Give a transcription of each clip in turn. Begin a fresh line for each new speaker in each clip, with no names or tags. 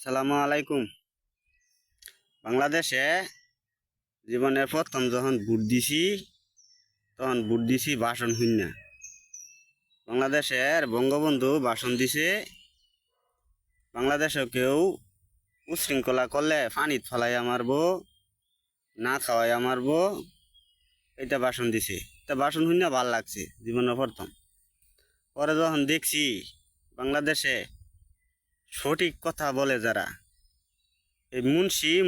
সালামু আলাইকুম। বাংলাদেশে জীবনের প্রথম যখন ভোট দিছি তখন ভোট দিছি ভাষণ শুনিয়া। বাংলাদেশের বঙ্গবন্ধু ভাষণ দিছে, বাংলাদেশে কেউ উশৃঙ্খলা করলে পানিত ফেলাইয়া মারবো, না খাওয়াইয়া মারবো, এটা ভাষণ দিছে। এটা ভাষণ শুনিয়া ভাল লাগছে জীবনের প্রথম। পরে যখন দেখছি বাংলাদেশে সঠিক কথা বলে যারা, এই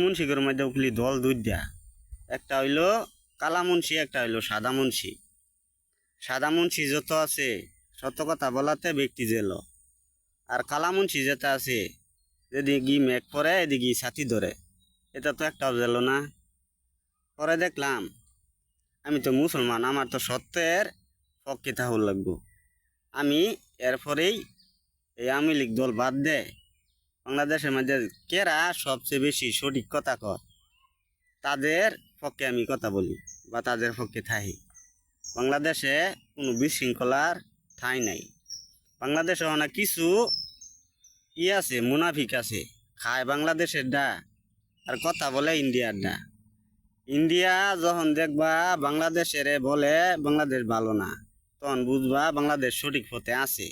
মুন্সিগের মধ্যে উঠলি দল দুইটা, একটা হইল কালা মুন্সি, একটা হইল সাদা মুন্সি। সাদা মুন্সি যত আছে সত্য কথা বলাতে ব্যক্তি জেল, আর কালা মুন্সি যেটা আছে যেদিকে মেঘ পরে এদিকে ছাতি ধরে, এটা তো একটাও জেল না। পরে দেখলাম আমি তো মুসলমান, আমার তো সত্যের পক্ষে থাকুর লাগবো। আমি এরপরেই এই আওয়ামী লীগ দল বাদ দে বাংলাদেশের মধ্যে কেরা সবচেয়ে বেশি সঠিক কথা কয় তাদের পক্ষে আমি কথা বলি বা তাদের পক্ষে থাকি। বাংলাদেশে কোনো বিশৃঙ্খলার ঠাঁই নাই। বাংলাদেশে অনেক কিছু আছে, মুনাফিক আছে, খায় বাংলাদেশের ডা আর কথা বলে ইন্ডিয়ার ডা। ইন্ডিয়া যখন দেখবা বাংলাদেশের বলে বাংলাদেশ ভালো না, তখন বুঝবা বাংলাদেশ সঠিক পথে আছে।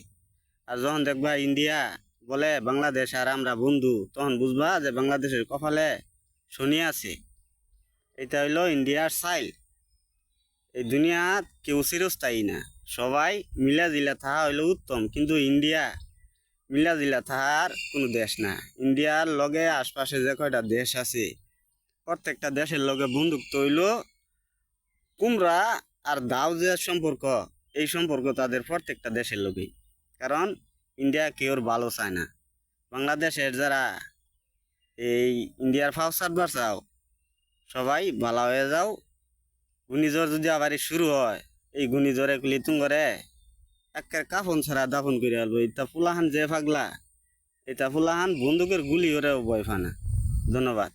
আর যখন দেখবা ইন্ডিয়া বলে বাংলাদেশ আর আমরা বন্ধু, তখন বুঝবা যে বাংলাদেশের কপালে শনি আছে। এটা হইল ইন্ডিয়ার সাইল। এই দুনিয়াত কেউ চিরস্থায়ী না, সবাই মিলা জিলা থাকা হইল উত্তম। কিন্তু ইন্ডিয়া মিলা জিলা থাকার কোনো দেশ না। ইন্ডিয়ার লগে আশপাশে যে কয়টা দেশ আছে, প্রত্যেকটা দেশের লগে বন্ধুত্ব হইল কুমড়া আর দাও যে সম্পর্ক, এই সম্পর্ক তাদের প্রত্যেকটা দেশের লগেই। কারণ ইন্ডিয়া কেউর ভালো চায় না। বাংলাদেশের যারা এই ইন্ডিয়ার ফাউসার বাঁচাও, সবাই ভালো হয়ে যাও। ঘূর্ণিঝড় যদি আবার শুরু হয়, এই ঘূর্ণিঝড়ে কুলি তুঙ্গরে একের কাফন ছাড়া দাফন করে আলবো। এটা ফুলাহান যে পাগলা, এটা ফুলাহান বন্দুকের গুলি ওরেও ভয় পায় না। ধন্যবাদ।